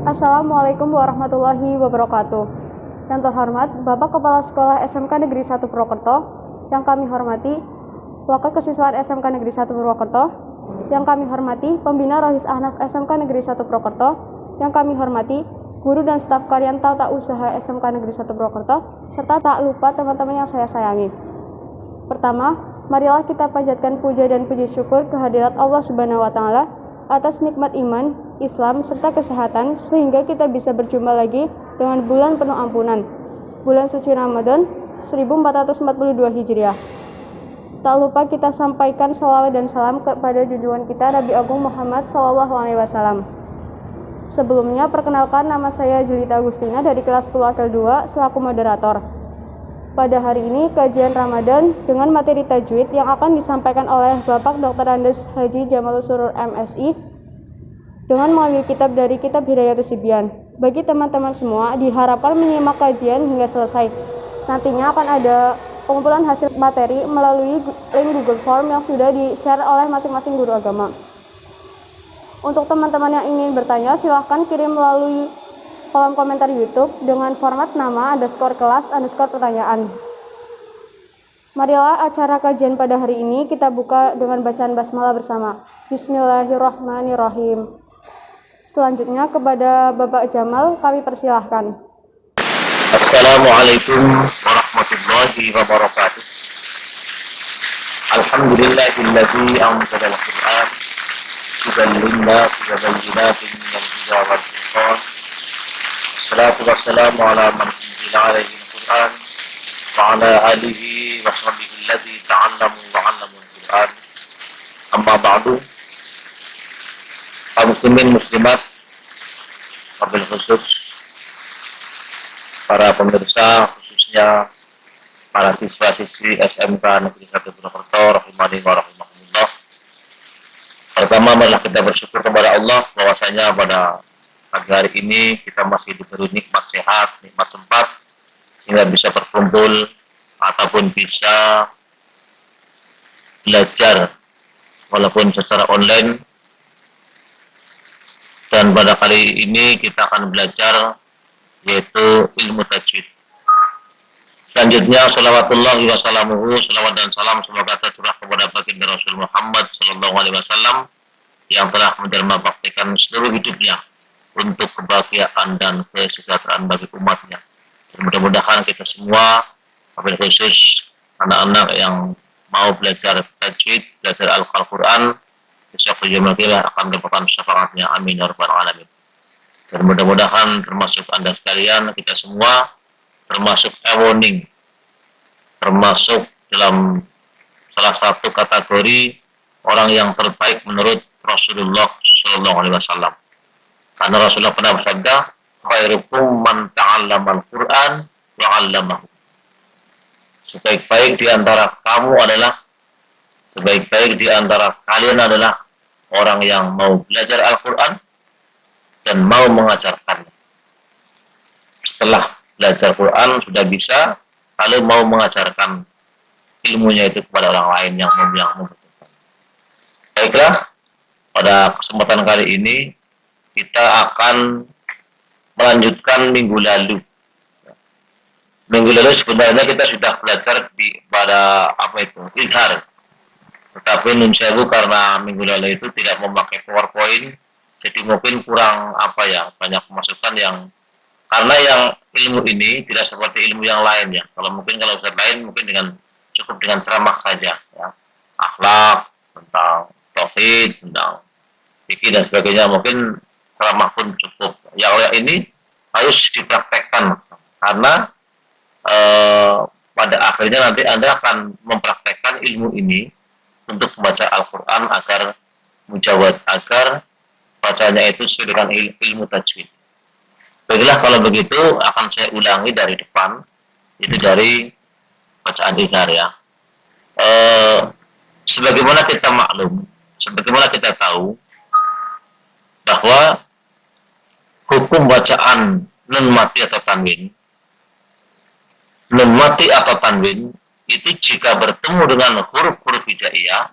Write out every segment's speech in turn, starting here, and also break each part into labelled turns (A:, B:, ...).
A: Assalamualaikum warahmatullahi wabarakatuh. Yang terhormat Bapak Kepala Sekolah SMK Negeri 1 Purwokerto, yang kami hormati Wakil Kesiswaan SMK Negeri 1 Purwokerto, yang kami hormati Pembina Rohis Ahnaf SMK Negeri 1 Purwokerto, yang kami hormati guru dan staf kalian Tata Usaha SMK Negeri 1 Purwokerto, serta tak lupa teman-teman yang saya sayangi. Pertama, marilah kita panjatkan puja dan puji syukur kehadirat Allah Subhanahu wa taala atas nikmat iman, Islam, serta kesehatan sehingga kita bisa berjumpa lagi dengan bulan penuh ampunan, bulan suci Ramadan 1442 Hijriah. Tak lupa kita sampaikan salawat dan salam kepada junjungan kita Nabi Agung Muhammad SAW. Sebelumnya, perkenalkan nama saya Jelita Agustina dari kelas 10 Akil 2 selaku moderator. Pada hari ini, kajian Ramadan dengan materi tajwid yang akan disampaikan oleh Bapak Dr. Andes Haji Jamalus Surur MSI dengan mengambil kitab dari Kitab Hidayatus Sibyan. Bagi teman-teman semua, diharapkan menyimak kajian hingga selesai. Nantinya akan ada pengumpulan hasil materi melalui link Google Form yang sudah di-share oleh masing-masing guru agama. Untuk teman-teman yang ingin bertanya, silahkan kirim melalui kolom komentar YouTube dengan format nama _kelas_pertanyaan. Marilah acara kajian pada hari ini kita buka dengan bacaan basmalah bersama. Bismillahirrahmanirrahim. Selanjutnya kepada Bapak Jamal kami persilahkan.
B: Assalamualaikum warahmatullahi wabarakatuh. Alhamdulillahilladzi anzala al-Qur'an hudan lin-nasi wa bayyinatin minal huda wal furqan. Salatu wassalamu ala man unzila alaihi al-Qur'an wa ala alihi wa sahbihi alladzi ta'allamu wa 'allamu al-Qur'an. Amma ba'du. Kaum muslimin muslimat, wabil khusus para pemirsa, khususnya para siswa-siswi SMK Negeri 1 Purwokerto, rahimani wa rahimakumullah. Pertama, marilah kita bersyukur kepada Allah bahwasanya pada pagi hari ini kita masih diberi nikmat sehat, nikmat sempat, sehingga bisa berkumpul ataupun bisa belajar walaupun secara online. Dan pada kali ini kita akan belajar yaitu ilmu tajwid. Selanjutnya, salawatullahi wa salamuhu, salawat dan salam semoga tercurah kepada baginda Rasul Muhammad sallallahu alaihi wasallam yang telah mendermabaktikan seluruh hidupnya untuk kebahagiaan dan kesejahteraan bagi umatnya. Dan mudah-mudahan kita semua, wabil khusus anak-anak yang mau belajar tajwid, belajar Al-Quran, besok yaumul qiyamah akan mendapatkan syafaatnya. Amin ya rabbal alamin. Dan mudah-mudahan termasuk Anda sekalian, kita semua termasuk ewoning, termasuk dalam salah satu kategori orang yang terbaik menurut Rasulullah Sallallahu Alaihi Wasallam. Karena Rasulullah pernah bersabda, khairukum man ta'allama al-Quran wa 'allamahu. Sebaik-baik di antara kamu adalah, sebaik-baik di antara kalian adalah orang yang mau belajar Al-Quran dan mau mengajarkannya. Setelah belajar Quran sudah bisa, lalu mau mengajarkan ilmunya itu kepada orang lain yang membutuhkan. Baiklah, pada kesempatan kali ini kita akan melanjutkan minggu lalu. Minggu lalu sebenarnya kita sudah belajar pada izhar. Tetapi nun sewu karena minggu lalu itu tidak memakai PowerPoint, jadi mungkin kurang banyak masukan yang, karena yang ilmu ini tidak seperti ilmu yang lain ya. Kalau Ustaz lain mungkin cukup dengan ceramah saja ya. Akhlak, tentang tauhid, tentang fikih dan sebagainya, mungkin ceramah pun cukup. Yang ini harus dipraktekkan karena pada akhirnya nanti Anda akan mempraktekkan ilmu ini untuk membaca Al-Quran agar mujawad, agar bacanya itu sesuai dengan ilmu tajwid. Baiklah, kalau begitu akan saya ulangi dari depan, itu dari bacaan izhar ya. Sebagaimana kita maklum, sebagaimana kita tahu bahwa hukum bacaan nun mati atau tanwin, nun mati atau tanwin itu jika bertemu dengan huruf-huruf hijaiyah,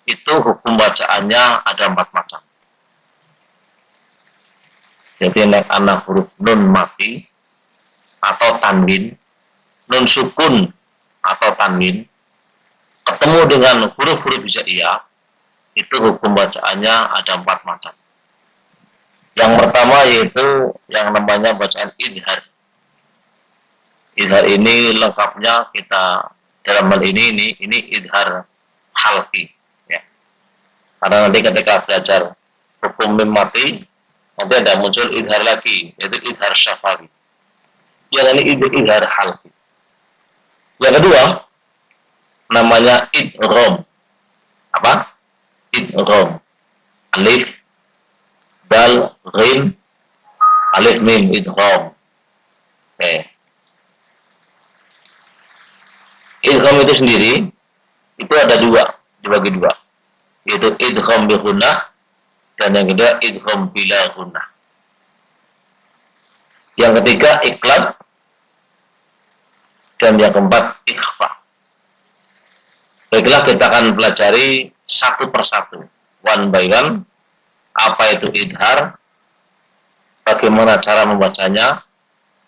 B: itu hukum bacaannya ada 4 macam. Jadi anak huruf nun mati atau tanwin, nun sukun atau tanwin, ketemu dengan huruf-huruf hijaiyah, itu hukum bacaannya ada 4 macam. Yang pertama yaitu yang namanya bacaan idhar. Idhar ini lengkapnya kita dalam hal ini idhar halki. Ya. Karena nanti ketika belajar hukum mim mati, nanti ada muncul idhar lagi, yaitu idhar syafawi. Yang ini idhar halki. Yang kedua, namanya idgham. Apa? Idgham. Alif, dal, ghin, alif, mim, idgham. Oke. Idgham itu sendiri, itu ada 2, dibagi 2. Yaitu idgham bi gunnah, dan yang kedua idgham bila gunnah. Yang ketiga iqlab, dan yang keempat ikhfa. Baiklah, kita akan pelajari satu persatu, one by one, apa itu idhar, bagaimana cara membacanya,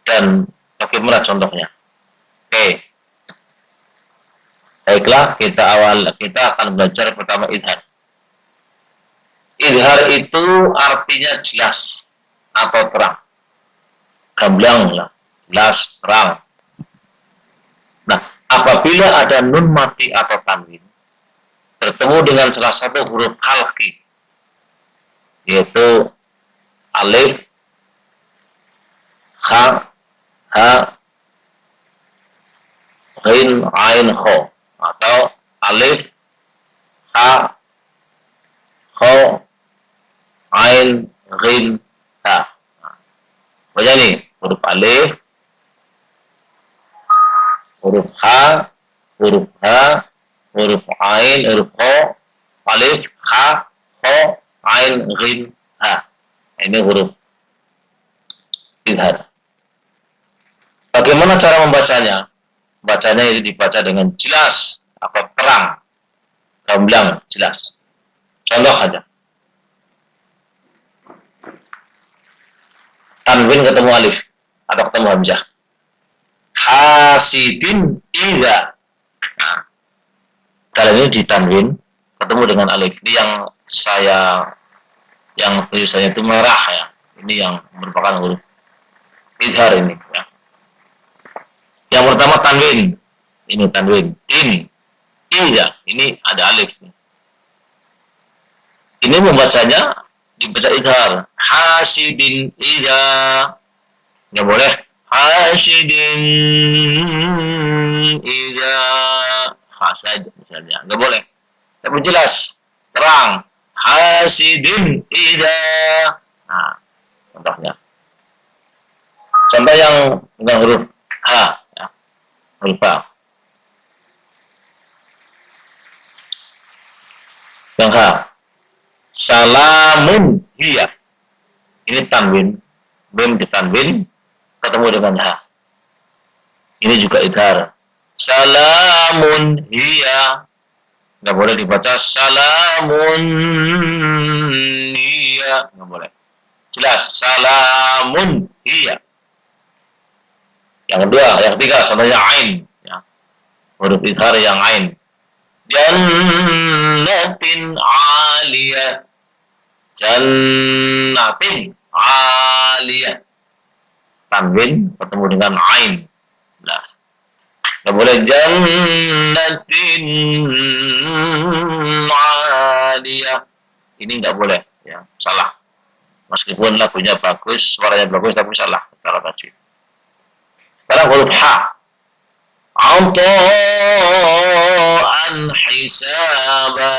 B: dan bagaimana contohnya. Oke. Baiklah, kita akan belajar pertama idhar. Idhar itu artinya jelas atau terang. Gamblang lah, jelas, terang. Nah, apabila ada nun mati atau tanwin bertemu dengan salah satu huruf halki, yaitu alif, ha, ghin, ain, kho, atau alif, ha, kho, ain, ghin, ha. Baca nih, huruf alif, huruf ha, huruf ha, huruf ain, huruf kho, alif, ha, kho, ain, ghin, ha. Ini huruf idhar. Bagaimana cara membacanya? Bacanya itu dibaca dengan jelas atau terang, gamblang, jelas. Contoh aja. Tanwin ketemu alif atau ketemu hamzah. Hasidin idza. Nah, dalam ini ditanwin ketemu dengan alif. Ini yang tulisannya itu merah ya. Ini yang merupakan huruf idhar ini ya. Yang pertama tanwin. Ini tanwin. Ini idza. Ini ada alif. Ini membacanya dibaca idhar. Hasidin idza. Nggak boleh hasidin idza hasad misalnya, nggak boleh. Tapi jelas, terang. Hasidin idza. Nah, contohnya. Contoh yang dengan huruf ha, ya. Huruf ha. Yang ha. Salamun hiya. Ini tanwin, mim ditanwin ketemu dengan ha. Ini juga idhar. Salamun hiya. Nggak boleh dibaca salamun hiya. Nggak boleh. Jelas. Salamun hiya. Yang kedua, yang ketiga, contohnya ain. Ya. Huruf idhar yang ain. Jannatin aliyah. Jannatin aliyah. Tanwin ketemu dengan ain. Jelas. Nggak boleh jannatin aliyah. Ini nggak boleh. Ya, salah. Meskipun lagunya bagus, suaranya bagus, tapi salah secara tajwid. Sekarang huruf ha. Ata'an hisaba.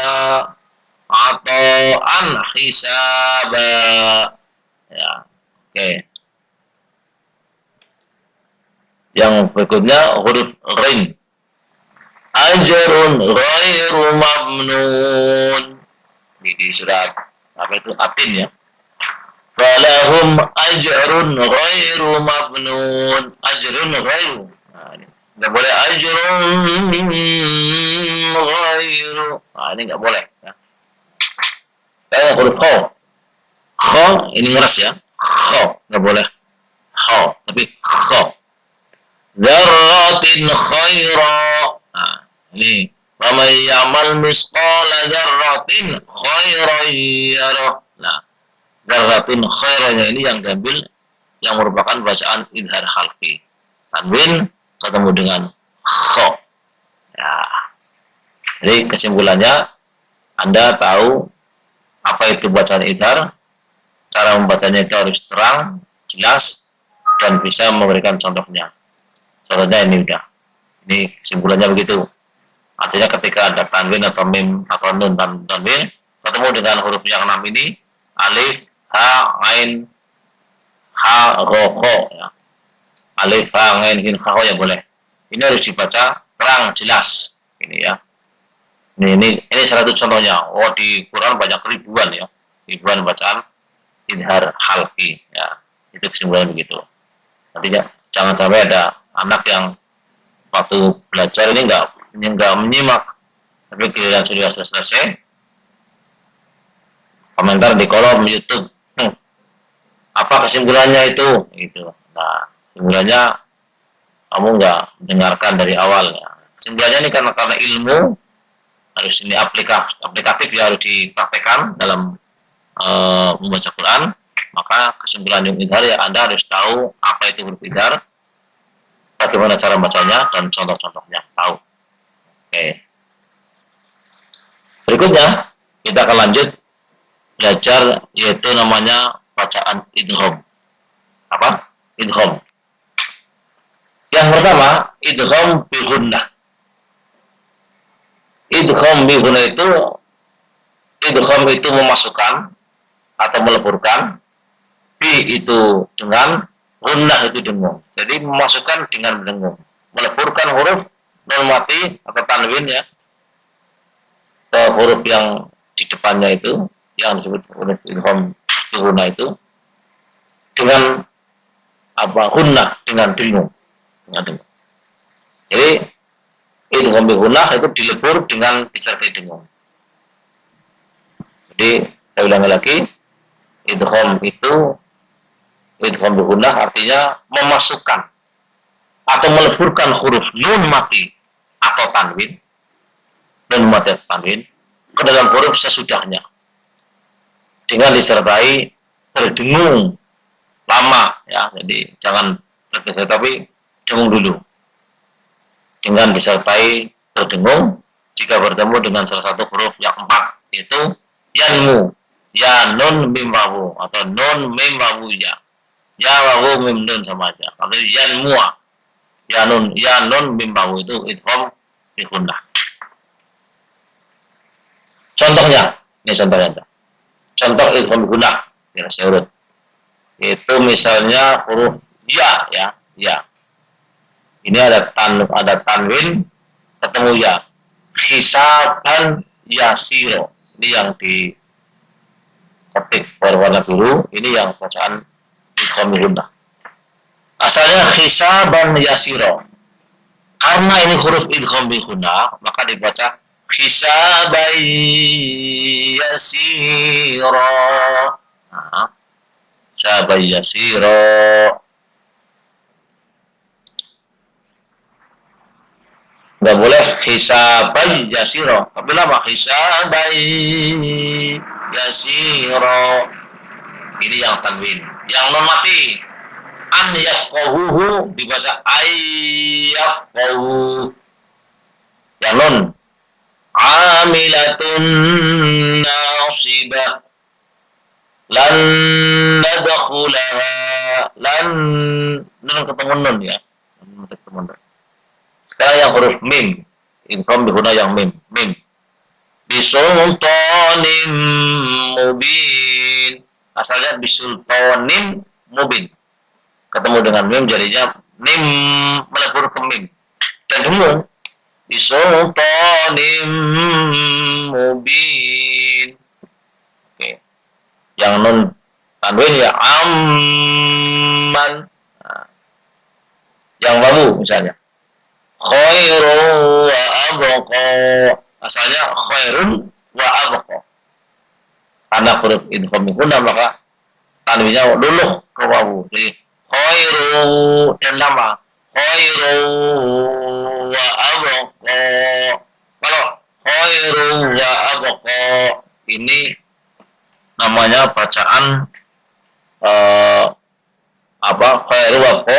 B: Ata'an hisaba. Ya, oke. Yang berikutnya huruf ghin. Ajrun ghairu mamnun. Ini di surat apa itu atin ya. Falahum ajrun ghairu mamnun. Ajrun ghairu. Nah, ini nggak boleh ajrun ghairu. Nah, ini nggak boleh ya. Huruf kho. Kho ini ngeras ya. kho, nggak boleh ho, tapi kho. Dzarratin khaira. Nah, ini faman ya'mal misqala dzarratin khairan yarah. Nah, dzarratin khairanya ini yang diambil yang merupakan bacaan idhar khalqi. Tanwin ketemu dengan kho. Ya. Jadi kesimpulannya Anda tahu apa itu bacaan idhar, cara membacanya itu harus terang, jelas, dan bisa memberikan contohnya. Contohnya ini udah. Ini kesimpulannya begitu. Artinya ketika ada tanwin atau mim atau nun dan tanwin ketemu dengan huruf yang 6 ini, alif, ha, ain, ha, ro, kho, ya. Alif, ha, ain, hin, ha, ya boleh. Ini harus dibaca terang, jelas. Ini ya. Ini salah satu contohnya. Oh, di Quran banyak ribuan ya. Ribuan bacaan idhar halqi ya. Itu kesimpulannya begitu. Nanti jangan sampai ada anak yang waktu belajar ini enggak menyimak, tapi giliran sudah selesai komentar di kolom YouTube, apa kesimpulannya itu? Gitu. Nah, kesimpulannya kamu enggak dengarkan dari awal ya. Kesimpulannya ini karena ilmu harus ini aplikatif ya, harus dipraktekkan dalam membaca Quran. Maka kesimpulan yang idhar ya Anda harus tahu apa itu huruf idhar, bagaimana cara bacanya, dan contoh-contohnya tahu. Oke. Berikutnya kita akan lanjut belajar yaitu namanya bacaan idgham. Apa? Idgham. Yang pertama, idgham bi gunnah. Idgham bi gunnah itu memasukkan atau meleburkan, bi itu dengan, gunnah itu dengung. Jadi memasukkan dengan mendengung, meleburkan huruf nun mati atau tanwin ya ke huruf yang di depannya itu yang disebut huruf idgham bi gunnah itu dengan apa? Gunnah, dengan dengung, Jadi idgham bi gunnah itu dilebur dengan disertai dengung. Jadi saya ulangi lagi, idgham bi gunnah artinya memasukkan atau meleburkan huruf nun mati atau tanwin, nun mati atau tanwin ke dalam huruf sesudahnya dengan disertai berdengung lama ya. Jadi jangan tergesa, tapi dengung dulu dengan disertai berdengung jika bertemu dengan salah satu huruf yang 4, yaitu yanmu, ya nun mim wawu atau nun mim wawu ya. Ya wawu mim nun sama aja. Kalau yanmu, ya nun mim wawu itu idgham bi gunnah. Contohnya, ini contohnya. Contoh idgham bi gunnah, biar saya urut. Itu misalnya huruf ya. Ini ada tanwin ketemu ya. Hisaban yasiro. Ini yang diketik berwarna biru. Ini yang bacaan idgham bi gunnah. Asalnya hisaban yasiro. Karena ini huruf idgham bi gunnah, maka dibaca hisaban yasiro. Nah, hisaban yasiro. Nggak boleh hisaban yasiro, tapi lama hisaban yasiro. Ini yang tanwin. Yang non mati, an yafqahuhu dibaca ayyafqahu. Yang non, amilatun nasibah, lan nadkhulaha, lan nun ketemu nun ya. Sekarang yang huruf mim, idgham bi gunnah yang mim. Bisultanim mubin. Asalnya bisultanim mubin. Ketemu dengan mim jadinya mim melebur ke mim. Dan dengung. Bisultanim mubin. Oke. Yang nun tanwin ya amman. Nah. Yang wawu misalnya khairun wa abqa. Asalnya khairun wa abqa. Karena huruf idgham bi gunnah maka tanwinnya luluh ke wawu. Jadi khairu dan lama. Khairu wa abqa. Kalau khairu wa abqa ini namanya bacaan khairu wa abqa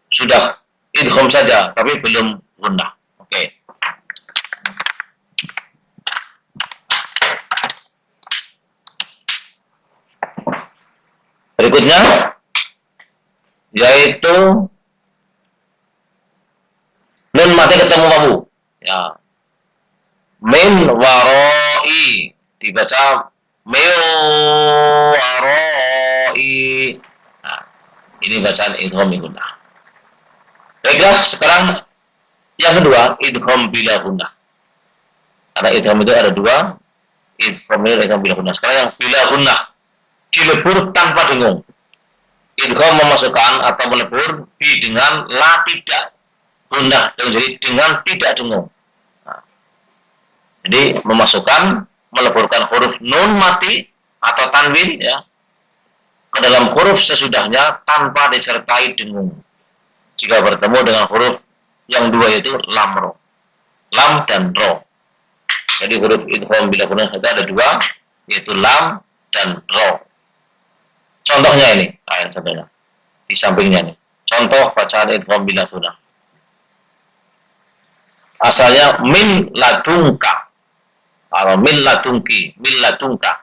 B: sudah idgham saja tapi belum gunnah. Oke. Berikutnya yaitu nun mati ketemu wawu. Ya. Min waroi dibaca min waroi. Nah, ini bacaan idgham gunnah. Baiklah, sekarang yang kedua idgham bila gunnah. Karena idgham itu ada dua, idgham bila gunnah. Sekarang yang bila gunnah dilebur tanpa dengung. Idgham memasukkan atau melebur bi dengan la tidak gunnah, jadi dengan tidak dengung. Nah, jadi memasukkan, meleburkan huruf nun mati atau tanwin ya ke dalam huruf sesudahnya tanpa disertai dengung. Jika bertemu dengan huruf yang dua yaitu lam ro, lam dan ro. Jadi huruf idgham bila gunnah ada dua yaitu lam dan ro. Contohnya ini, contohnya di sampingnya nih. Contoh bacaan idgham bila gunnah. Asalnya min ladungka, atau min ladungki, min ladungka.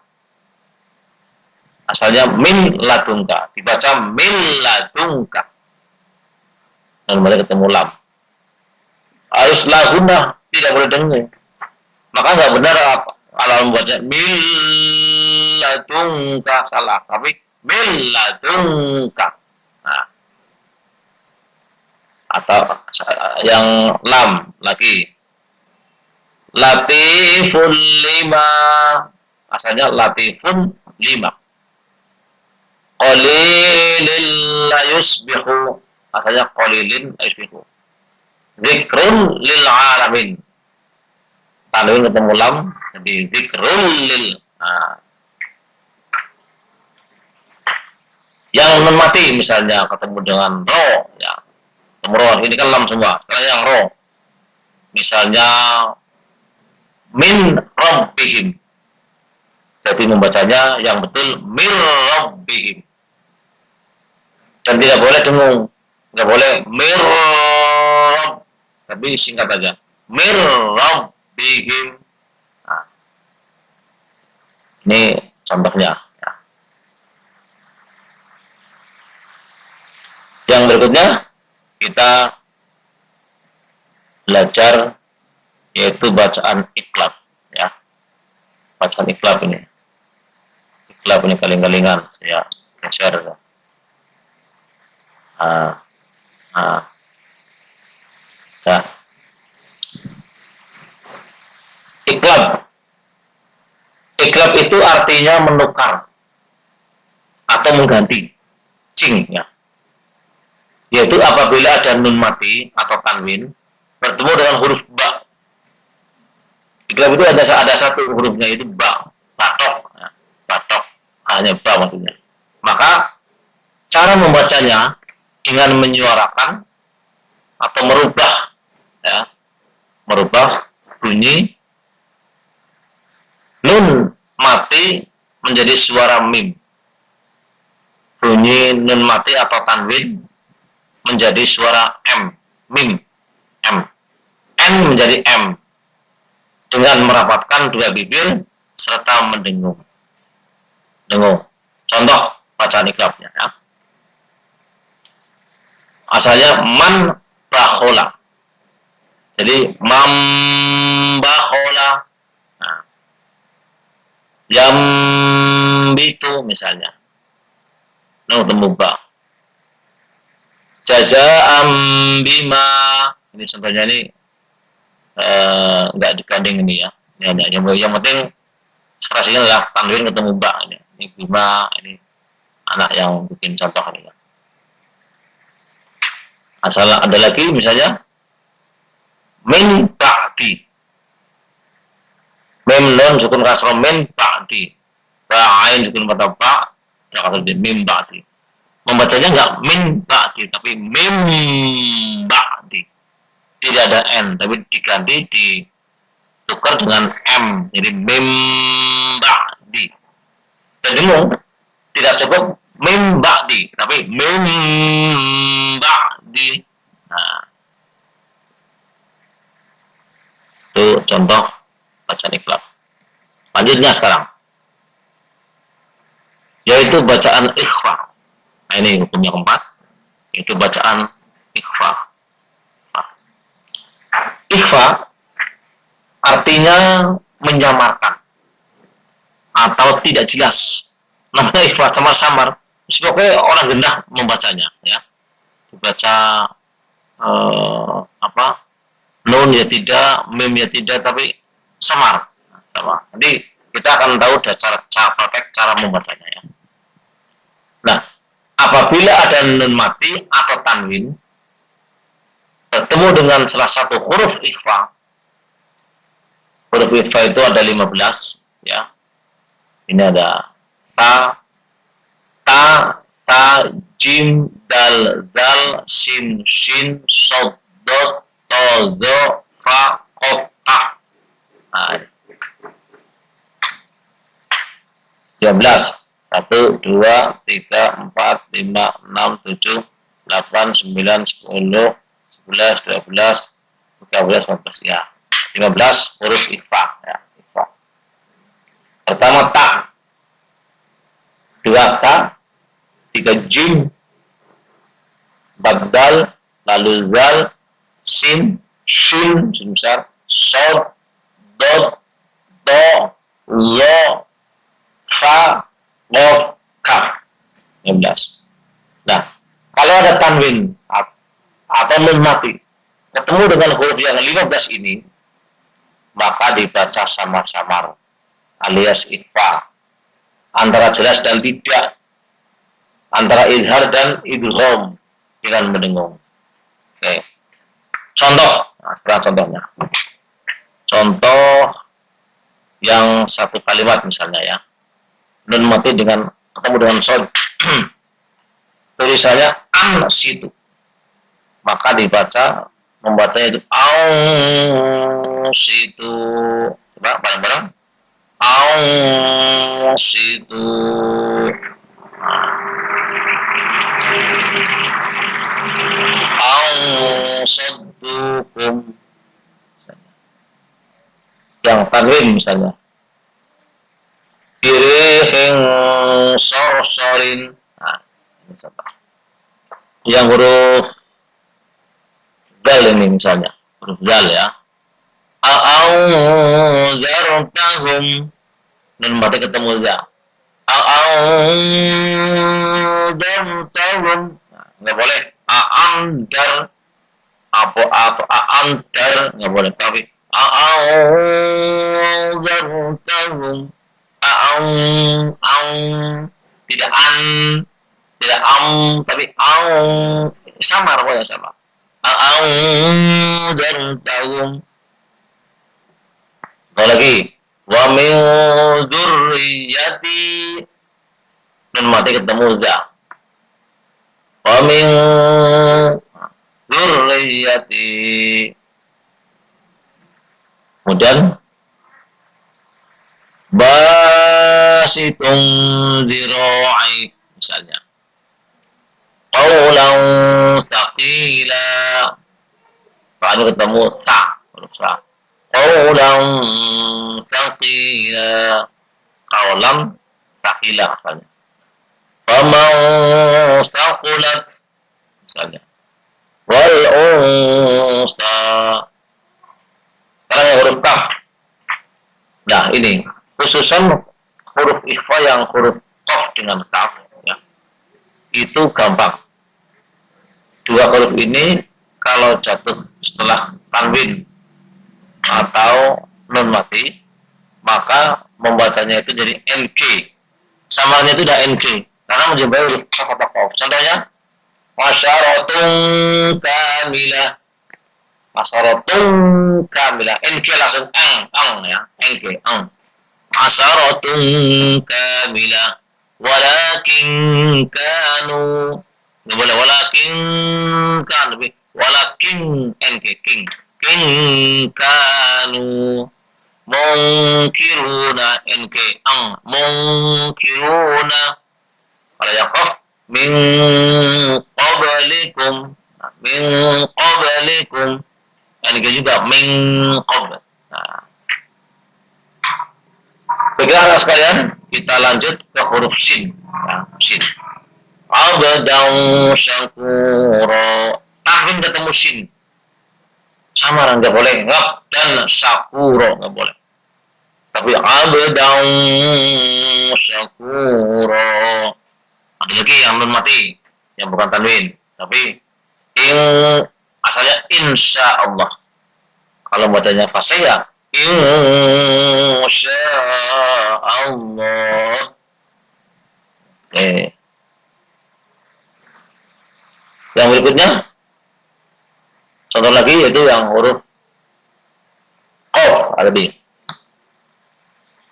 B: Asalnya min ladungka, dibaca min ladungka. Dan mulai ketemu lam. Harus la gunnah, tidak boleh dengung. Maka nggak benar kalau membaca min ladungka salah, tapi milladunka. Nah. Atau yang lam lagi latifun lima, asalnya latifun lima. Qalilin la yusbihu, asalnya qalilin la yusbihu. Zikrun lil alamin, tanwin ketemu lam jadi zikrun lil. Nah. Yang nun mati misalnya ketemu dengan ro, ya. Ketemu ro, ini kan lam semua. Sekarang yang ro, misalnya min rabbihim, jadi membacanya yang betul mir rabbihim. Dan tidak boleh dengung, nggak boleh mir rabb, tapi singkat aja mir rabbihim. Nah, ini contohnya. Yang berikutnya kita belajar yaitu bacaan iklab ya. Bacaan iklab ini. Iklab ini kaling-kalingan saya geser. Ya. Iklab. Iklab itu artinya menukar atau mengganti. Cing ya. Yaitu apabila ada nun mati atau tanwin bertemu dengan huruf ba. Iklab itu ada satu hurufnya itu ba, batok, ya, batok, hanya ba maksudnya. Maka cara membacanya dengan menyuarakan atau merubah, ya, merubah bunyi nun mati menjadi suara mim. Bunyi nun mati atau tanwin menjadi suara M, mim, M. N menjadi M. Dengan merapatkan dua bibir serta mendengung. Dengung. Contoh bacaan iklabnya ya. Asalnya man bakhola. Jadi mam bakhola. Nah. Yam bitu misalnya. Temu ba. Jaza'am bima, ini contohnya ini nggak digandeng ini ya. Yang penting strasinya adalah tanwin ketemu ba ini. Ini bima, ini anak yang bikin contoh ini ya. Asal ada lagi misalnya min ba'di, mim nun sukun kasroh min ba'di, ba'ain sukun patah ba, Tidak di mim ba'di. Membacanya enggak min ba'di, tapi mim ba'di. Tidak ada n, tapi diganti ditukar dengan m, jadi mim ba'di. Dan dengung, tidak cukup mim ba'di, tapi mim ba'di. Nah, itu contoh bacaan ikhlas. Lanjutnya sekarang, yaitu bacaan ikhfa. Nah, ini hukumnya keempat, yaitu bacaan ikhfa. Ikhfa artinya menyamarkan atau tidak jelas. Namanya ikhfa samar-samar. Pokoknya orang gendah membacanya, ya. Dibaca nun ya tidak, mim ya tidak, tapi samar. Sama. Jadi kita akan tahu cara membacanya, ya. Nah, apabila ada nun mati atau tanwin bertemu dengan salah satu huruf ikhfa. Huruf ikhfa itu ada 15, ya. Ini ada ta, jim, dal, zal, sin, shin, sod, dot, to, zo, fa, kof, kaf. Nah, 13. 1, 2, 3, 4, 5, 6, 7, 8, 9, 10, 11, 12, 13, 14, ya. 15 huruf ikhfa, ya. Ikhfa. Pertama ta, 2 ta, 3 jim, 4 dal, lalu zal, sin, shin, sin besar, sod, dot, do, zo, fa, lof, kaf. 15. Nah, kalau ada tanwin atau nun mati ketemu dengan huruf yang 15 ini, maka dibaca samar-samar alias ikhfa, antara jelas dan tidak, antara izhar dan idgham dengan mendengung. Oke. Contoh, nah, setelah contohnya, contoh yang satu kalimat misalnya, ya, nun mati dengan ketemu dengan sod, tulisannya an situ, maka membacanya itu au situ. Coba bareng-bareng, au situ. Au saddukum. Yang tanwin misalnya, irihin sorsorin. Nah, ini contoh. Yang huruf dal ini misalnya, huruf dal, ya. A'audzartahum, nun mati ketemu ya. A'audzartahum, nah, nggak boleh. A'andar, apa a'andar, nggak boleh. Tapi a'audzartahum, tidak tidak tapi sama pokoknya sama. A'audzartahum. Kalau lagi, wa min dzurriyyati, nun mati ketemu za. Wa min dzurriyyati. Kemudian basitun dzira'i misalnya. Qaulan saqila. Kalau ketemu sa, huruf sa. Qaulan saqila. Qaulan saqila misalnya. Faman saqulat misalnya. Wal unsa. Sekarang yang huruf kaf. Nah, ini khususan huruf ikhfa yang huruf qaf dengan kaf, ya. Itu gampang. Dua huruf ini kalau jatuh setelah tanwin atau nun mati, maka membacanya itu jadi NG. Samarnya itu udah NG karena menjumpai huruf qaf atau qaf. Contohnya masyaratun kamilah. Masyaratun kamilah. NG langsung ang, ya. NG, ang. Masyaratun kamilah. walakin kanu, nggak boleh walakin kan, tapi walakin king king kanu mungkiruna mungkiruna. Kalau yang qaf min qablikum, min qablikum, juga min qabl. Nah, baiklah sekalian, kita lanjut ke huruf shin. Nah, shin. Abdan syakura. Tanwin ketemu shin. Samaran nggak boleh. Abdan syakura nggak boleh. Tapi abdan syakura. Ada lagi yang nun mati, yang bukan tanwin. Tapi asalnya insya Allah. Kalau bacanya fasih insya Allah. Yang berikutnya, contoh lagi yaitu yang huruf qaf Arabi.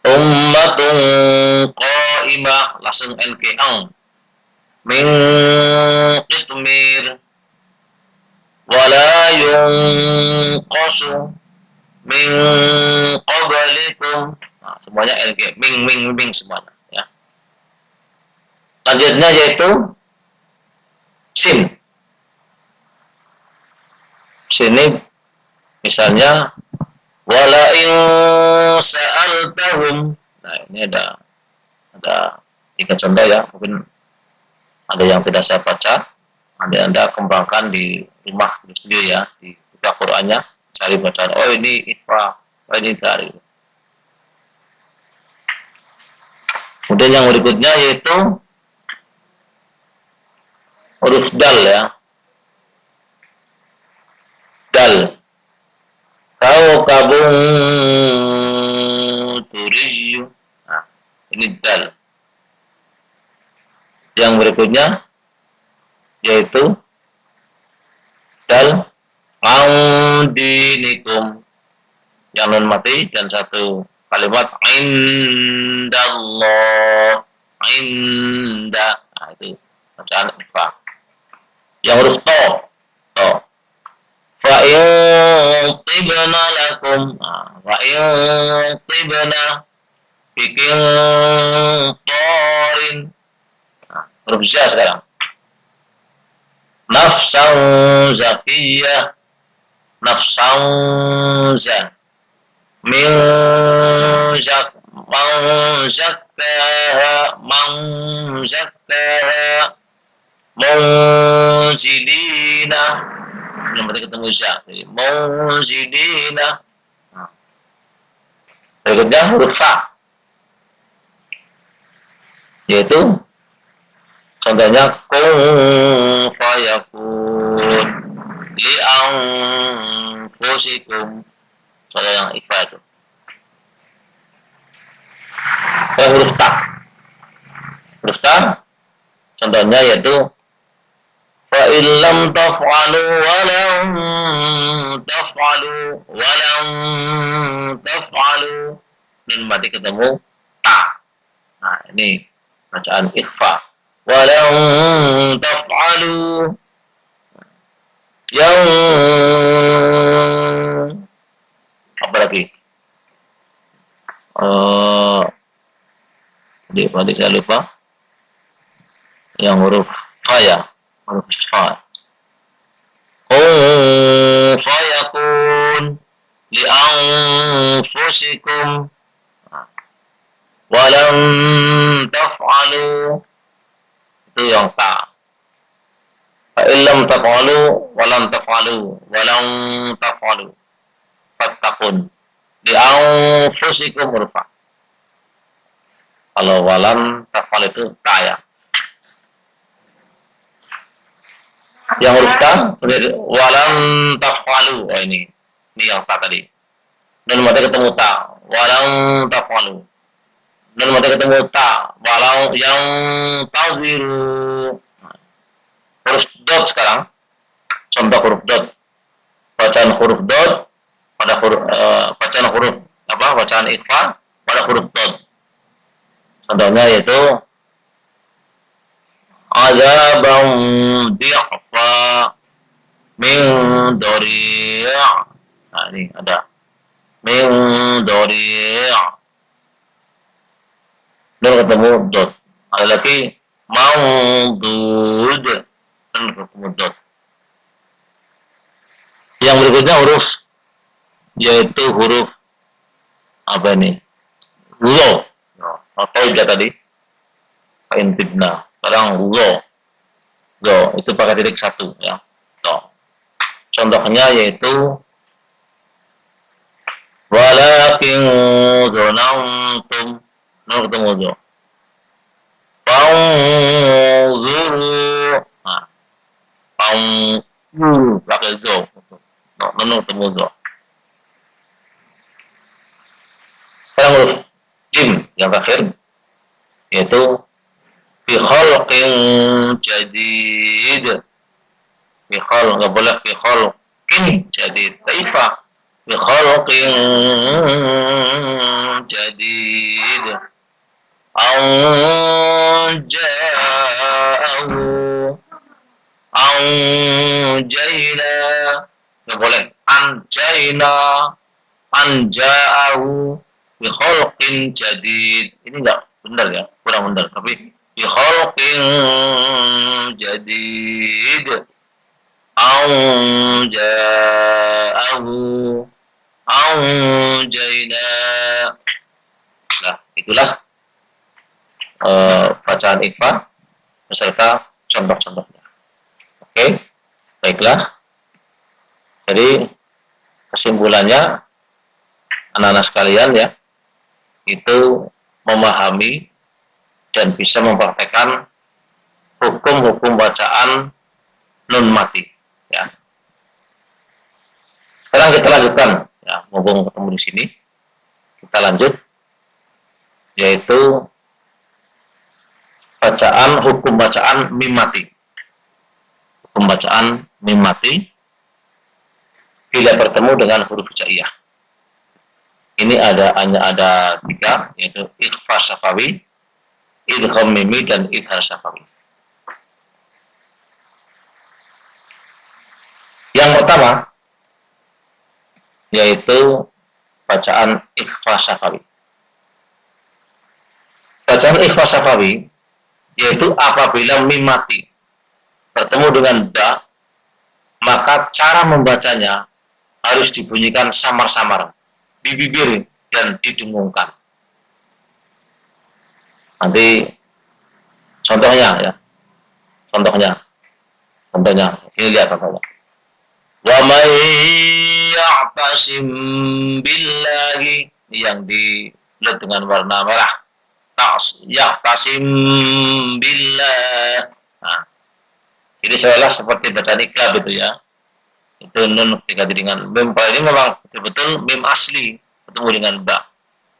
B: Ummatun qa'imah, langsung ang. Min qitmir wala yunqasu min qablikum. Nah, semuanya ming semuanya ya. Lanjutnya yaitu sin. Sini misalnya wala in sa'altahum. Nah, ini ada 3 contoh ya. Mungkin ada yang tidak saya baca, ada yang Anda kembangkan di rumah sendiri ya, di buka Qur'annya, cari bacaan. Oh ini ikhfa, oh ini dari. Kemudian yang berikutnya yaitu huruf dal ya. Dal. Kau kabung turiyu. Nah, ini dal. Yang berikutnya yaitu dal dinikum, yang nun mati dan satu kalimat indallah, inda. Nah, itu bacaan ikhfa. Yang huruf to fa in tibna lakum, fa in tibna bikin torin. Huruf za sekarang. Nafsan zakiyah, nafsan za. Min zakkaha, munzilina. Yang berarti ketemu za. Munzilina. Berikutnya huruf fa, yaitu contohnya kun fayakun li anfusikum. Contoh yang ikhfa itu. Huruf ta. Huruf ta contohnya yaitu fa illam taf'alu wa lam taf'alu wa lam taf'alu. Nun mati ketemu ta. Nah, ini bacaan ikhfa. Walau taf'alu. Yang apa lagi? Tadi saya lupa. Yang huruf fa ya, huruf fa. Kun fayakun li anfusikum walam taf'alu. Itu yang ta. Fa illam taf'alu walam taf'alu walam taf'alu fattaqun li anfusikum urfa. Kalau walam taf'al itu ta ya. Yang huruf ta walam taf'alu. Oh ini yang ta tadi. Nun mati ketemu ta. Walam taf'alu. Nun mati ketemu ta. Walau yang taziru. Huruf dot sekarang. Contoh huruf dot. Bacaan huruf dot pada huruf bacaan huruf apa? Bacaan ikhfa pada huruf dot. Contohnya yaitu azaban di'fa min dari'. Nah, ini ada min dari'. Dan ketemu dot. Ada lagi maudud dan ketemu dot. Yang berikutnya huruf, yaitu huruf apa ini? Lo. Atau juga tadi intibna. Sekarang lo. Go itu pakai titik satu ya. Go. Contohnya yaitu walakin zonantum. Nah, ketemu go. Panzuru. Nah, panzuru pakai go. Nah, ketemu go. Sekarang huruf jim yang terakhir yaitu fi khalqin jadid. Fi khalq, nggak boleh fi khalqin jadid. Kaifa fi khalqin jadid. Anja'ahu anjayna, nggak boleh anjayna anja'ahu bi khalqin jadid. Ini enggak benar ya, kurang benar. Tapi bi khalqin jadid anja'ahu anjayna. Nah, itulah bacaan ikhfa beserta contoh-contohnya. Oke, baiklah. Jadi kesimpulannya anak-anak sekalian ya, itu memahami dan bisa mempraktekkan hukum-hukum bacaan nun mati ya. Sekarang kita lanjutkan ya, mumpung ketemu di sini. Kita lanjut yaitu hukum bacaan mim mati. Hukum bacaan mim mati bila bertemu dengan huruf hijaiyah. Ini hanya ada 3, yaitu ikhfa syafawi, idgham mimi, dan idhar syafawi. Yang pertama yaitu bacaan ikhfa syafawi. Bacaan ikhfa syafawi yaitu apabila mim mati bertemu dengan ba, maka cara membacanya harus dibunyikan samar-samar di bibir dan didengungkan. Nanti contohnya ya. Contohnya. Sini lihat contohnya. Wa may ya'tasim billahi, yang dilihat dengan warna merah. Ya'tasim billah. Nah, jadi seolah seperti bacaan iqlab itu ya. Itu nun diganti dengan mim. Ini memang betul-betul mim asli bertemu dengan ba.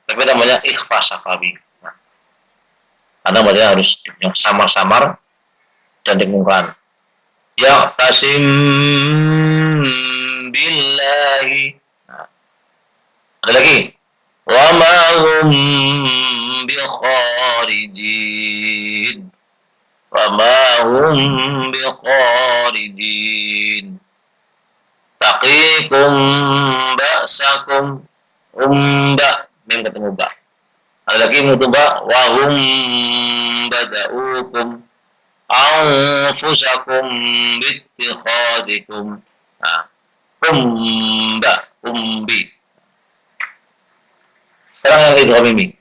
B: Tapi namanya ikhfa syafawi. Nah, karena bacanya harus samar-samar dan dengungkan. Ya'tasim billahi. Nah, ada lagi. Wa ma hum bi kharijin. Wa ma hum bi kharijin. Taqikum ba'sakum. Umba, mim ketemu ba. Ada lagi mutuba wa hum bada'ukum anfusakum bittikhadikum. Nah, umbi. Sekarang yang idgham mimi.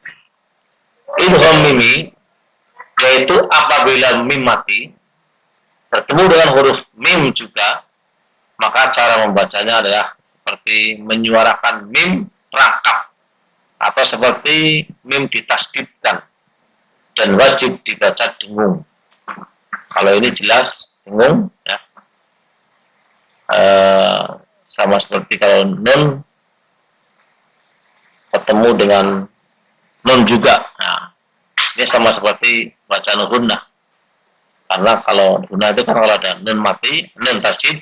B: Idgham mimi yaitu apabila mim mati bertemu dengan huruf mim juga, maka cara membacanya adalah seperti menyuarakan mim rangkap atau seperti mim ditasdidkan dan wajib dibaca dengung. Kalau ini jelas dengung ya. Sama seperti kalau nun ketemu dengan nun juga. Nah, ini sama seperti bacaan hunnah. Karena kalau hunnah itu kan kalau ada nun mati, nun tasdid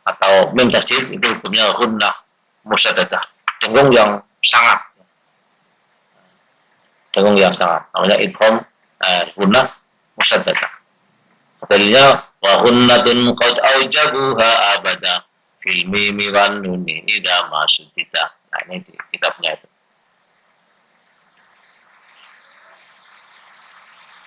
B: atau mim tasdid itu hukumnya hunnah musyaddadah, dengung yang sangat. Dengung yang sangat. Namanya idgham hunnah musyaddadah. Dalilnya wa hunnatun qad aujabuha abada fil mimi wan nuni idza ma suddita. Nah, ini di kitabnya itu.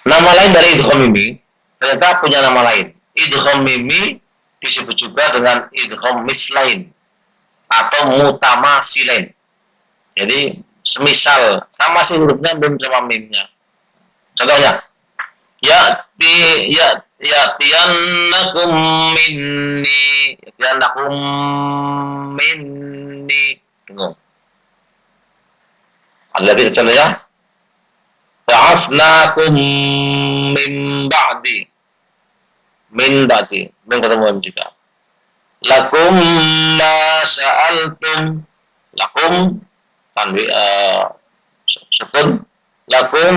B: Nama lain dari idgham mimi ternyata punya nama lain. Idgham mimi disebut juga dengan idgham mislain atau mutamasilain. Jadi semisal sama si hurufnya belum sama mimnya. Contohnya, yatiyannakum minni. Tunggu. Ada lagi contohnya, ba'asnakum min ba'di. Min ketemu juga. Lakum ma sa'altum. Lakum tanwi sukun. Lakum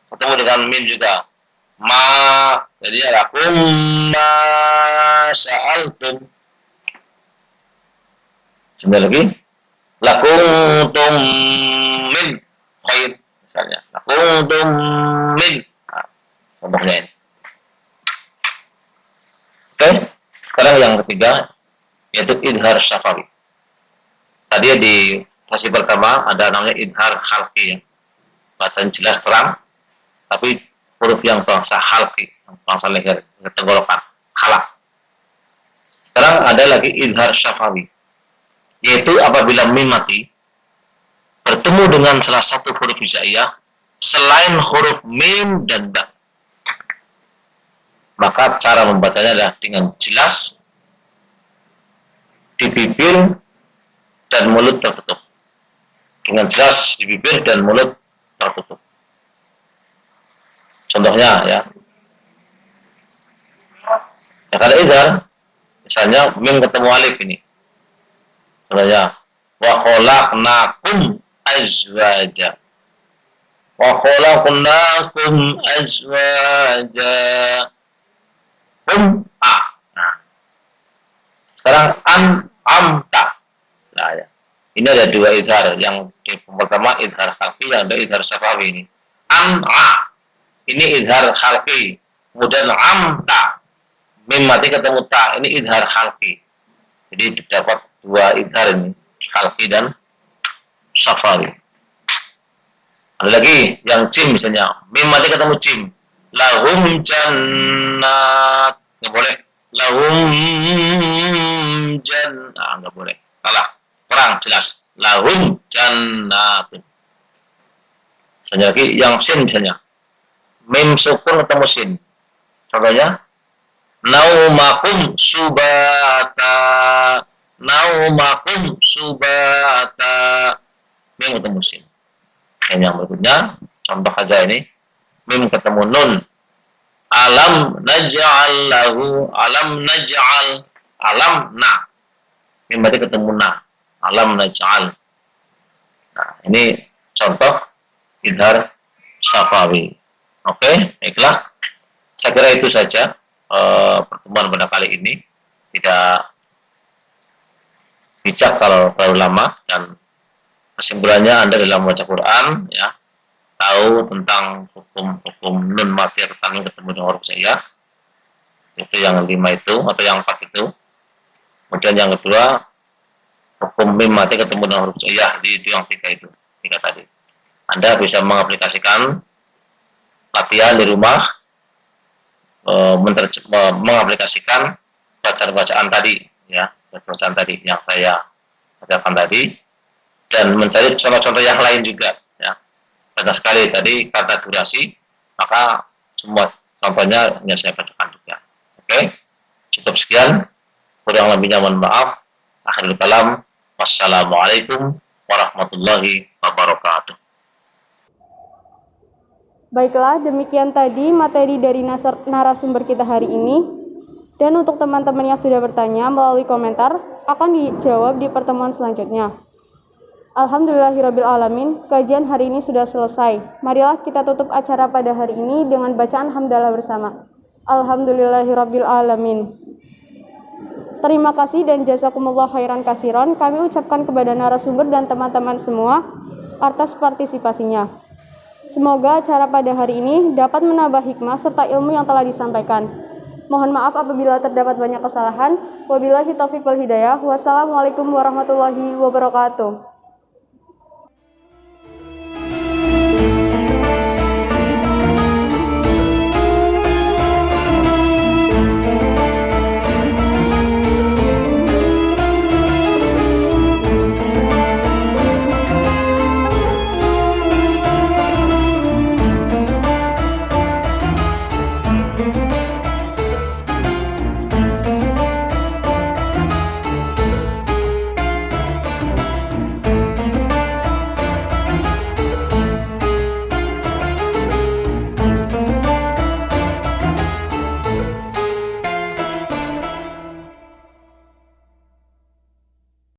B: ketemu dengan min juga. Ma, jadi lakum ma sa'altum. Sebentar lagi. Lakum min khair misalnya. Lakum min. Nah, contohnya ini. Oke, sekarang yang ketiga yaitu idhar syafawi. Tadi di sesi pertama ada namanya idhar khalqi ya. Bacaan jelas terang, tapi huruf yang bangsa halki, bangsa leher, tenggorokan, halak. Sekarang ada lagi idhar syafawi, yaitu apabila mim mati bertemu dengan salah satu huruf hijaiyah selain huruf mim dan dal, maka cara membacanya adalah dengan jelas di bibir dan mulut tertutup. Dengan jelas di bibir dan mulut tertutup. Contohnya ya kada idhar, misalnya mim ketemu alif ini. Contohnya wa khalaqnakum azwaja. Wa khalaqnakum azwaja. A. Nah. Sekarang amta. Nah ya. Ini ada dua idhar, yang pertama idhar khalqi, yang ada idhar syafawi ini. A. Ini idhar khalqi. Kemudian amta. Mim mati ketemu ta, ini idhar khalqi. Jadi terdapat dua idhar ini, khalqi dan syafawi. Ada lagi yang jim misalnya, mim mati ketemu jim. Lahum jannat, nggak boleh. Lahum jannat, nggak boleh. Salah, kurang jelas. Lahum jannat. Misalnya lagi yang sin misalnya, mim sukun ketemu sin. Contohnya, naumakum subata. Naumakum subata. Mim ketemu sin. Dan yang berikutnya, contoh aja ini, mim ketemu nun. Alam naj'al lahu, alam naj'al, alam na. Mim berarti ketemu na. Alam naj'al. Nah, ini contoh idhar syafawi. Oke, baiklah. Saya kira itu saja pertemuan pada kali ini. Tidak bijak kalau terlalu lama, dan kesimpulannya Anda dalam membaca Quran ya tahu tentang hukum nun mati atau tanwin ketemu dengan huruf hijaiyah. Itu yang 5 itu atau yang 4 itu. Kemudian yang kedua, hukum mim mati ketemu dengan huruf hijaiyah di itu yang 3 itu, 3 tadi. Anda bisa mengaplikasikan latihan di rumah, mengaplikasikan bacaan-bacaan tadi ya, bacaan tadi yang saya bacakan tadi, dan mencari contoh-contoh yang lain juga ya. Banyak sekali tadi kata durasi, maka semua contohnya hanya saya bacakan juga. Oke, cukup sekian. Kurang lebihnya mohon maaf. Akhirul kalam, wassalamualaikum warahmatullahi wabarakatuh.
A: Baiklah, demikian tadi materi dari narasumber kita hari ini. Dan untuk teman-teman yang sudah bertanya melalui komentar, akan dijawab di pertemuan selanjutnya. Alhamdulillahirrabbilalamin, kajian hari ini sudah selesai. Marilah kita tutup acara pada hari ini dengan bacaan hamdalah bersama. Alhamdulillahirrabbilalamin. Terima kasih dan jazakumullah khairan kasiron kami ucapkan kepada narasumber dan teman-teman semua atas partisipasinya. Semoga acara pada hari ini dapat menambah hikmah serta ilmu yang telah disampaikan. Mohon maaf apabila terdapat banyak kesalahan. Wabillahi taufiq wal hidayah. Wassalamualaikum warahmatullahi wabarakatuh.